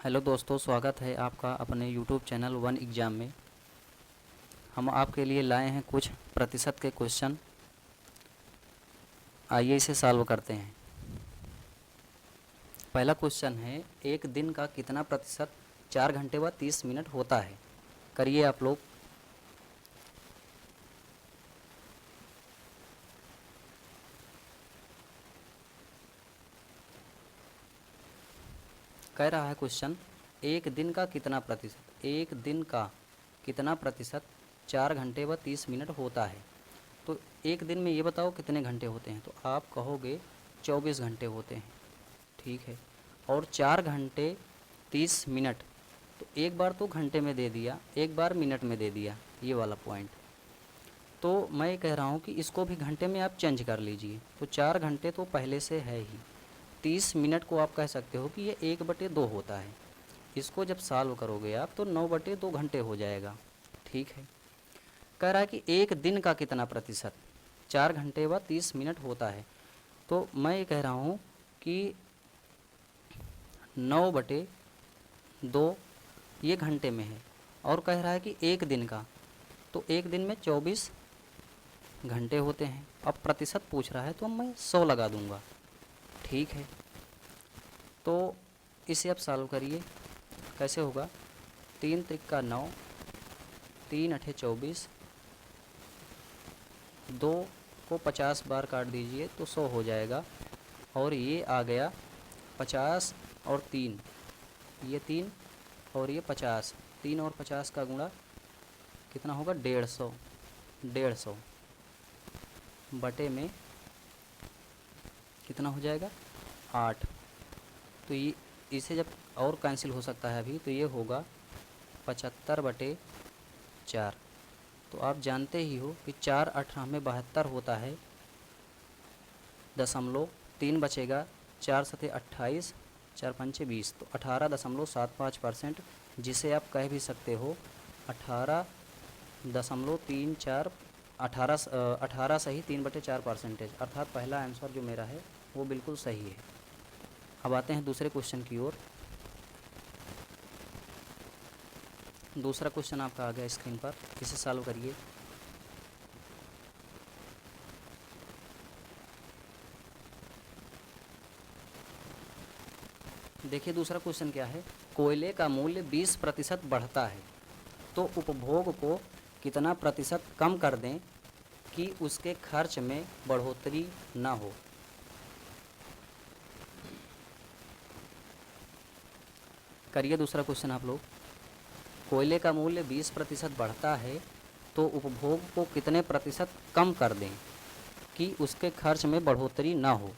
Hello दोस्तों, स्वागत है आपका अपने यूट्यूब चैनल वन एग्ज़ाम में। हम आपके लिए लाए हैं कुछ प्रतिशत के क्वेश्चन। आइए इसे सॉल्व करते हैं। पहला क्वेश्चन है, एक दिन का कितना प्रतिशत 4 घंटे व 30 मिनट होता है। करिए आप लोग। कह रहा है क्वेश्चन, एक दिन का कितना प्रतिशत, एक दिन का कितना प्रतिशत 4 घंटे व 30 मिनट होता है। तो एक दिन में ये बताओ कितने घंटे होते हैं। तो आप कहोगे 24 घंटे होते हैं। ठीक है। और 4 घंटे 30 मिनट, तो एक बार तो घंटे में दे दिया, एक बार मिनट में दे दिया, ये वाला पॉइंट। तो मैं कह रहा हूँ कि इसको भी घंटे में आप चेंज कर लीजिए। तो 4 घंटे तो पहले से है ही, 30 मिनट को आप कह सकते हो कि ये 1/2 होता है। इसको जब सॉल्व करोगे आप तो 9/2 घंटे हो जाएगा। ठीक है। कह रहा है कि एक दिन का कितना प्रतिशत 4 घंटे व 30 मिनट होता है। तो मैं ये कह रहा हूँ कि 9/2 ये घंटे में है, और कह रहा है कि एक दिन का, तो एक दिन में 24 घंटे होते हैं। अब प्रतिशत पूछ रहा है तो मैं 100 लगा दूंगा। ठीक है। तो इसे अब सॉल्व करिए। कैसे होगा, 3 त्रिका 9, 3 अठे 24, 2 को 50 बार काट दीजिए तो 100 हो जाएगा। और ये आ गया 50 और 3, ये 3 और ये 50, 3 और 50 का गुणा कितना होगा, 150। 150 बटे में कितना हो जाएगा, 8। तो ये इसे जब और कैंसिल हो सकता है अभी, तो ये होगा 75/4। तो आप जानते ही हो कि 4 18 में 72 होता है, दशमलव 3 बचेगा, 4 सते 28, 4 पंचे 20, तो 18.75%, जिसे आप कह भी सकते हो 18.34, 18 सही 3/4%। अर्थात पहला आंसर जो मेरा है वो बिल्कुल सही है। अब आते हैं दूसरे क्वेश्चन की ओर। दूसरा क्वेश्चन आपका आ गया स्क्रीन पर, इसे सॉल्व करिए। देखिए दूसरा क्वेश्चन क्या है, कोयले का मूल्य 20% बढ़ता है तो उपभोग को कितना प्रतिशत कम कर दें कि उसके खर्च में बढ़ोतरी ना हो। करिए दूसरा क्वेश्चन आप लोग। कोयले का मूल्य 20% बढ़ता है तो उपभोग को कितने प्रतिशत कम कर दें कि उसके खर्च में बढ़ोतरी ना हो।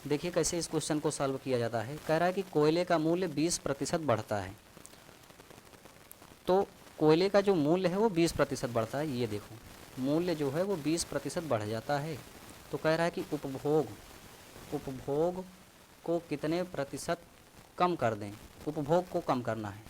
देखिए कैसे इस क्वेश्चन को सॉल्व किया जाता है। कह रहा है कि कोयले का मूल्य 20% बढ़ता है, तो कोयले का जो मूल्य है वो 20% बढ़ता है। ये देखो मूल्य जो है वो 20% बढ़ जाता है। तो कह रहा है कि उपभोग को कितने प्रतिशत कम कर दें, उपभोग को कम करना है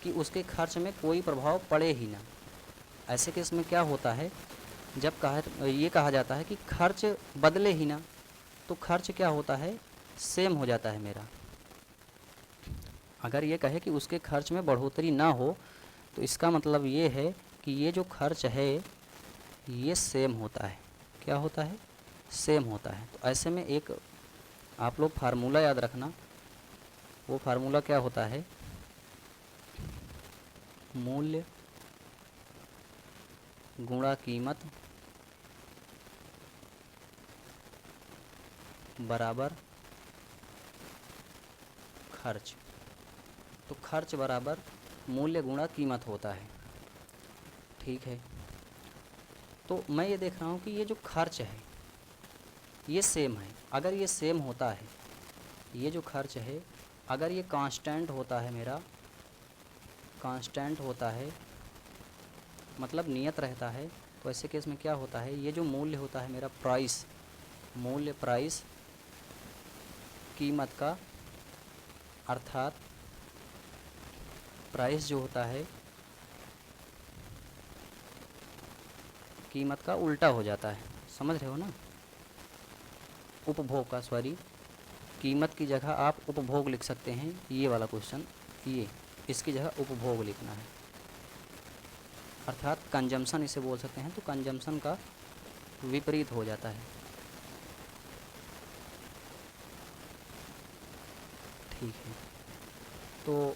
कि उसके खर्च में कोई प्रभाव पड़े ही ना। ऐसे केस में क्या होता है, जब ये कहा जाता है कि खर्च बदले ही ना, तो खर्च क्या होता है, सेम हो जाता है मेरा। अगर ये कहे कि उसके खर्च में बढ़ोतरी ना हो, तो इसका मतलब ये है कि ये जो खर्च है ये सेम होता है। क्या होता है, सेम होता है। तो ऐसे में एक आप लोग फार्मूला याद रखना। वो फार्मूला क्या होता है, मूल्य गुणा कीमत बराबर खर्च। तो खर्च बराबर मूल्य गुणा कीमत होता है। ठीक है। तो मैं ये देख रहा हूँ कि ये जो खर्च है ये सेम है। अगर ये सेम होता है, ये जो खर्च है अगर ये कांस्टेंट होता है, मेरा कांस्टेंट होता है मतलब नियत रहता है, तो ऐसे केस में क्या होता है, ये जो मूल्य होता है मेरा प्राइस, मूल्य प्राइस कीमत का, अर्थात प्राइस जो होता है कीमत का उल्टा हो जाता है। समझ रहे हो ना, उपभोग का, सॉरी, कीमत की जगह आप उपभोग लिख सकते हैं, ये वाला क्वेश्चन, ये इसकी जगह उपभोग लिखना है, अर्थात कंजम्पशन इसे बोल सकते हैं। तो कंजम्पशन का विपरीत हो जाता है। ठीक है, तो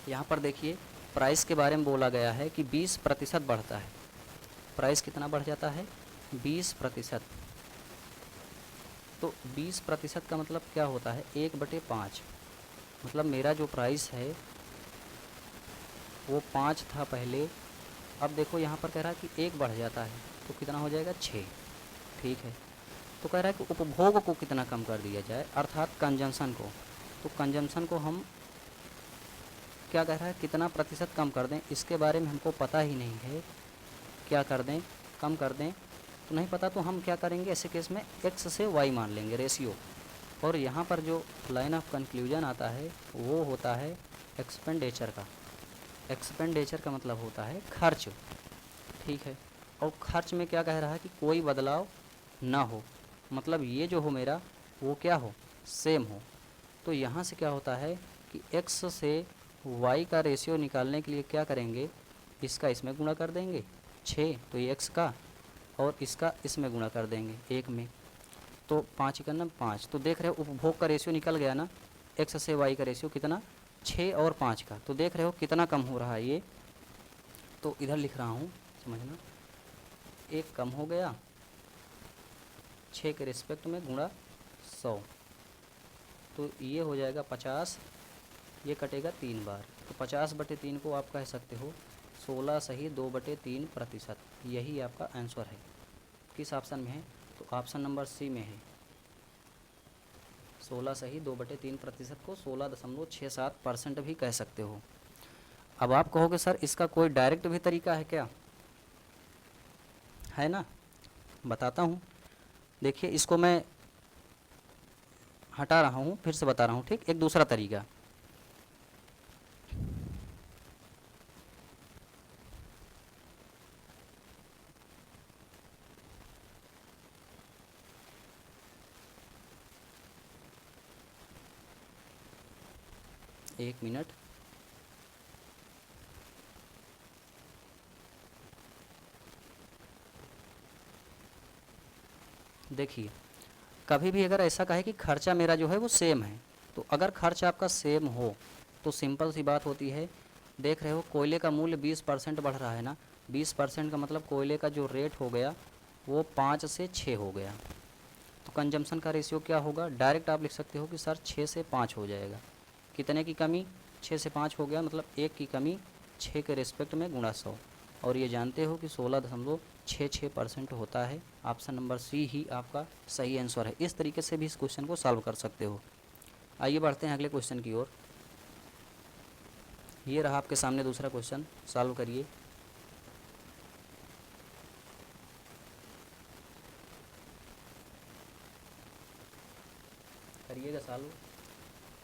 यहाँ पर देखिए प्राइस के बारे में बोला गया है कि 20% बढ़ता है। प्राइस कितना बढ़ जाता है? 20%। तो 20% का मतलब क्या होता है? 1/5। मतलब मेरा जो प्राइस है वो 5 था पहले, अब देखो यहाँ पर कह रहा है कि 1 बढ़ जाता है तो कितना हो जाएगा? 6। ठीक है, तो कह रहा है कि उपभोग को कितना कम कर दिया जाए, अर्थात कंजम्पशन को। तो कंजम्पशन को हम क्या कह रहा है, कितना प्रतिशत कम कर दें, इसके बारे में हमको पता ही नहीं है। क्या कर दें? कम कर दें तो नहीं पता, तो हम क्या करेंगे ऐसे केस में? x से y मान लेंगे, रेशियो। और यहाँ पर जो लाइन ऑफ कंक्लूजन आता है वो होता है एक्सपेंडिचर का। एक्सपेंडिचर का मतलब होता है खर्च। ठीक है, और खर्च में क्या कह रहा है कि कोई बदलाव ना हो, मतलब ये जो हो मेरा वो क्या हो? सेम हो। तो यहाँ से क्या होता है कि x से y का रेशियो निकालने के लिए क्या करेंगे? इसका इसमें गुणा कर देंगे 6, तो ये x का, और इसका इसमें गुणा कर देंगे 1 में, तो 5 का 5। तो देख रहे हो उपभोग का रेशियो निकल गया ना, x से y का रेशियो कितना? 6 और 5 का। तो देख रहे हो कितना कम हो रहा है ये। तो इधर लिख रहा हूँ, समझना, 1 कम हो गया 6 के रिस्पेक्ट में गुणा 100, तो ये हो जाएगा 50। ये कटेगा 3 बार, तो 50/3 को आप कह सकते हो 16 सही 2/3%। यही आपका आंसर है। किस ऑप्शन में है? तो ऑप्शन नंबर सी में है। 16 सही 2/3% को 16.67% भी कह सकते हो। अब आप कहोगे सर इसका कोई डायरेक्ट भी तरीका है क्या? है ना, बताता हूँ। देखिए इसको मैं हटा रहा हूँ, फिर से बता रहा हूँ। ठीक, एक दूसरा तरीका। एक मिनट, देखिए कभी भी अगर ऐसा कहे कि खर्चा मेरा जो है वो सेम है, तो अगर खर्च आपका सेम हो तो सिंपल सी बात होती है। देख रहे हो कोयले का मूल्य 20% बढ़ रहा है ना, 20% का मतलब कोयले का जो रेट हो गया वो 5 से 6 हो गया। तो कंजम्पशन का रेशियो क्या होगा? डायरेक्ट आप लिख सकते हो कि सर 6 से 5 हो जाएगा। कितने की कमी? 6 से 5 हो गया, मतलब 1 की कमी 6 के रिस्पेक्ट में गुणा 100। और ये जानते हो कि 16.66% होता है। ऑप्शन नंबर सी ही आपका सही आंसर है। इस तरीके से भी इस क्वेश्चन को सॉल्व कर सकते हो। आइए बढ़ते हैं अगले क्वेश्चन की ओर। ये रहा आपके सामने दूसरा क्वेश्चन, सॉल्व करिए। करिएगा सॉल्व।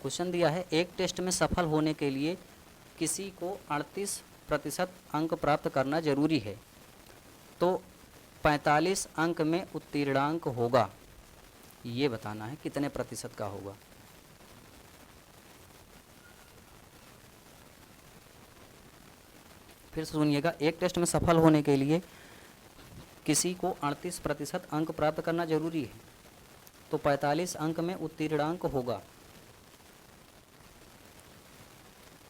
क्वेश्चन दिया है, एक टेस्ट में सफल होने के लिए किसी को 38% अंक प्राप्त करना जरूरी है, तो 45 अंक में उत्तीर्णांक होगा। ये बताना है कितने प्रतिशत का होगा। फिर सुनिएगा, एक टेस्ट में सफल होने के लिए किसी को 38% अंक प्राप्त करना जरूरी है, तो 45 अंक में उत्तीर्णांक होगा।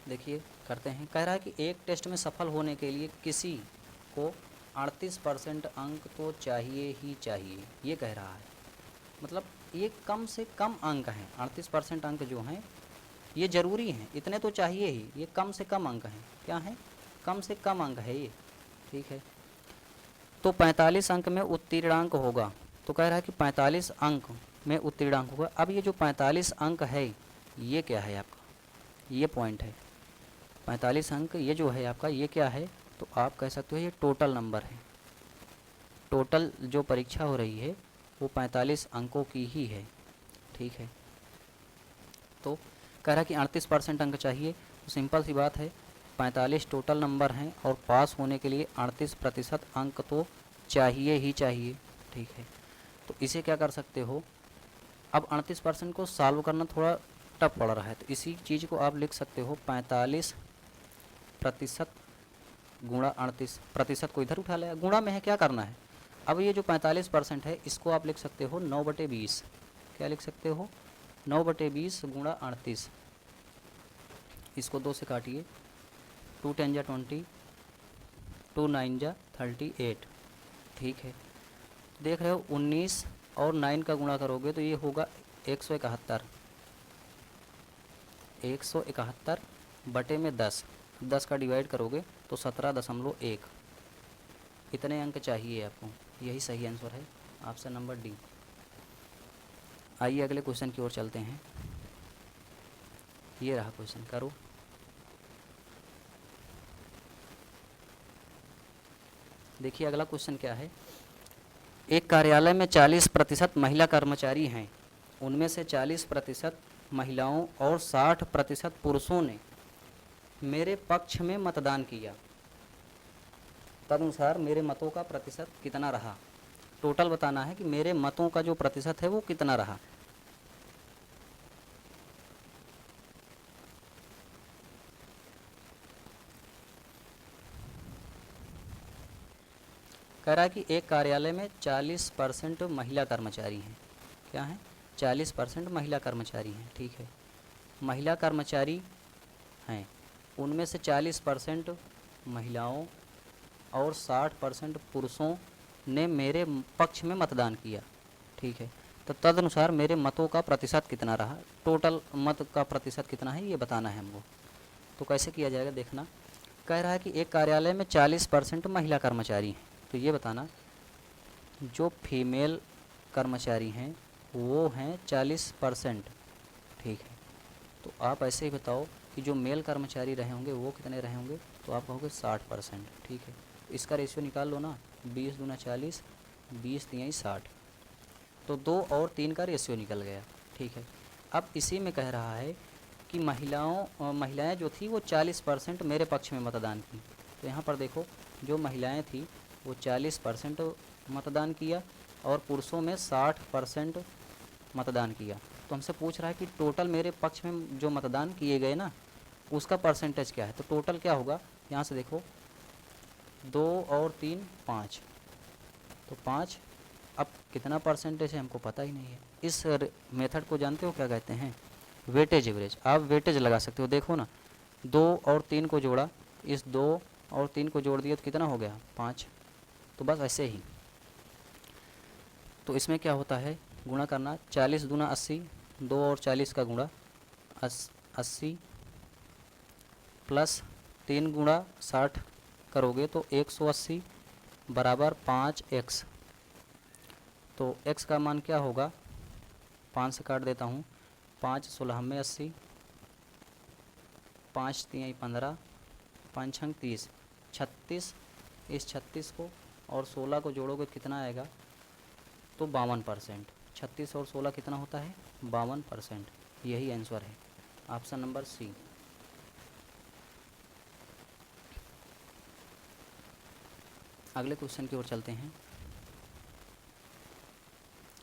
देखिए करते हैं, कह रहा है कि एक टेस्ट में सफल होने के लिए किसी को 38% अंक तो चाहिए ही चाहिए, ये कह रहा है। मतलब ये कम से कम अंक हैं, 38% अंक जो हैं ये ज़रूरी हैं, इतने तो चाहिए ही, ये कम से कम अंक हैं। क्या हैं? कम से कम अंक है ये। ठीक है, तो 45 अंक में उत्तीर्णांक होगा, तो कह रहा है कि 45 अंक में उत्तीर्णांक होगा। अब ये जो 45 अंक है ये क्या है आपका? ये पॉइंट है 45 अंक, ये जो है आपका ये क्या है? तो आप कह सकते हो ये टोटल नंबर है। टोटल जो परीक्षा हो रही है वो 45 अंकों की ही है। ठीक है, तो कह रहा है कि 38% अंक चाहिए, तो सिंपल सी बात है 45 टोटल नंबर हैं और पास होने के लिए 38% अंक तो चाहिए ही चाहिए। ठीक है, तो इसे क्या कर सकते हो, अब 38% को सॉल्व करना थोड़ा टफ पड़ रहा है, तो इसी चीज़ को आप लिख सकते हो 45% गुणा 38%, को इधर उठा लिया, गुणा में है, क्या करना है। अब ये जो 45% है इसको आप लिख सकते हो 9/20, क्या लिख सकते हो 9/20 गुणा 38, इसको 2 से काटिए, 2 10 जा 20, 2 9 जा 38, ठीक है। देख रहे हो 19 और 9 का गुणा करोगे तो ये होगा 171, 171 बटे में 10, 10 का डिवाइड करोगे तो 17.1, इतने अंक चाहिए आपको, यही सही आंसर है, ऑप्शन नंबर डी। आइए अगले क्वेश्चन की ओर चलते हैं। ये रहा क्वेश्चन, करो। देखिए अगला क्वेश्चन क्या है। एक कार्यालय में 40% महिला कर्मचारी हैं, उनमें से 40% महिलाओं और 60% पुरुषों ने मेरे पक्ष में मतदान किया, तदनुसार मेरे मतों का प्रतिशत कितना रहा। टोटल बताना है कि मेरे मतों का जो प्रतिशत है वो कितना रहा। कह रहा है कि एक कार्यालय में 40% महिला कर्मचारी हैं, क्या हैं 40% महिला कर्मचारी हैं, ठीक है। महिला कर्मचारी हैं, उनमें से 40% महिलाओं और 60% पुरुषों ने मेरे पक्ष में मतदान किया, ठीक है। तो तदनुसार मेरे मतों का प्रतिशत कितना रहा, टोटल मत का प्रतिशत कितना है ये बताना है हमको। तो कैसे किया जाएगा देखना। कह रहा है कि एक कार्यालय में 40% महिला कर्मचारी हैं, तो ये बताना जो फीमेल कर्मचारी हैं वो हैं 40%, ठीक है। तो आप ऐसे ही बताओ कि जो मेल कर्मचारी रहे होंगे वो कितने रहे होंगे, तो आप कहोगे 60%, ठीक है। इसका रेशियो निकाल लो ना, 20 दूना 40, 20 तिहाई 60, तो 2 और 3 का रेशियो निकल गया, ठीक है। अब इसी में कह रहा है कि महिलाएं जो थी वो 40% मेरे पक्ष में मतदान की। तो यहाँ पर देखो जो महिलाएं थी वो 40% मतदान किया और पुरुषों में 60% मतदान किया। तो हमसे पूछ रहा है कि टोटल मेरे पक्ष में जो मतदान किए गए ना उसका परसेंटेज क्या है। तो टोटल क्या होगा, यहाँ से देखो 2 और 3 5, तो 5। अब कितना परसेंटेज है हमको पता ही नहीं है। इस मेथड को जानते हो क्या कहते हैं, वेटेज एवरेज। आप वेटेज लगा सकते हो, देखो ना 2 और 3 को जोड़ा, इस 2 और 3 को जोड़ दिया तो कितना हो गया 5। तो बस ऐसे ही। तो इसमें क्या होता है गुणा करना, 40 दूना 80, 2 और 40 का गुणा 80 प्लस 3 गुणा 60 करोगे तो 180 बराबर 5x। तो x का मान क्या होगा, 5 से काट देता हूँ, 5 16 में 80, 5 3 15, 5 छंग 30, 36। इस 36 को और 16 को जोड़ोगे कितना आएगा, तो 52%। 36 और 16 कितना होता है 52%। यही आंसर है, ऑप्शन नंबर सी। अगले क्वेश्चन की ओर चलते हैं।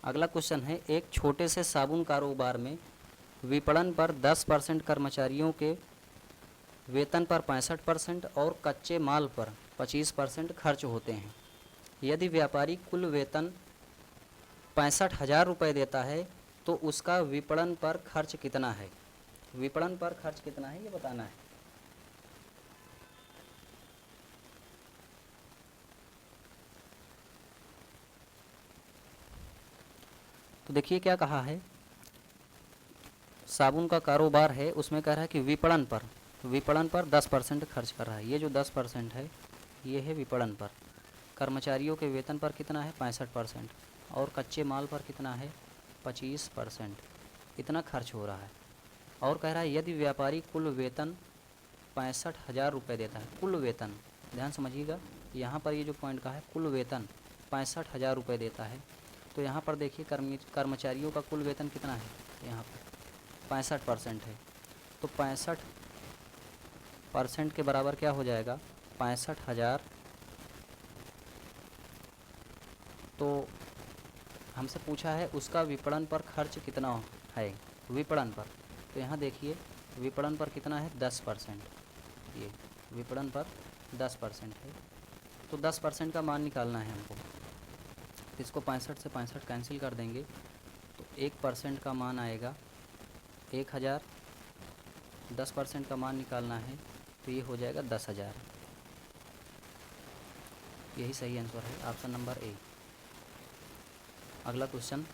अगला क्वेश्चन है, एक छोटे से साबुन कारोबार में विपणन पर 10% कर्मचारियों के वेतन पर 65% और कच्चे माल पर 25% खर्च होते हैं। यदि व्यापारी कुल वेतन 65,000 रुपये देता है तो उसका विपणन पर खर्च कितना है। विपणन पर खर्च कितना है ये बताना है। तो देखिए क्या कहा है, साबुन का कारोबार है, उसमें कह रहा है कि विपणन पर 10% खर्च कर रहा है। ये जो 10% है ये है विपणन पर। कर्मचारियों के वेतन पर कितना है 65% और कच्चे माल पर कितना है 25%, इतना खर्च हो रहा है। और कह रहा है यदि व्यापारी कुल वेतन 65,000 रुपये देता है, कुल वेतन ध्यान समझिएगा, यहाँ पर ये जो पॉइंट का है कुल वेतन 65,000 रुपये देता है। तो यहाँ पर देखिए कर्मचारियों का कुल वेतन कितना है, यहाँ पर 65% है, तो 65% के बराबर क्या हो जाएगा 65,000, तो हमसे पूछा है उसका विपणन पर खर्च कितना है, विपणन पर। तो यहाँ देखिए विपणन पर कितना है 10%, ये विपणन पर 10% है। तो 10% का मान निकालना है हमको। इसको 65 से 65 कैंसिल कर देंगे तो 1% का मान आएगा 1000। 10% का मान निकालना है तो ये हो जाएगा 10,000। यही सही आंसर है, ऑप्शन नंबर ए। अगला क्वेश्चन,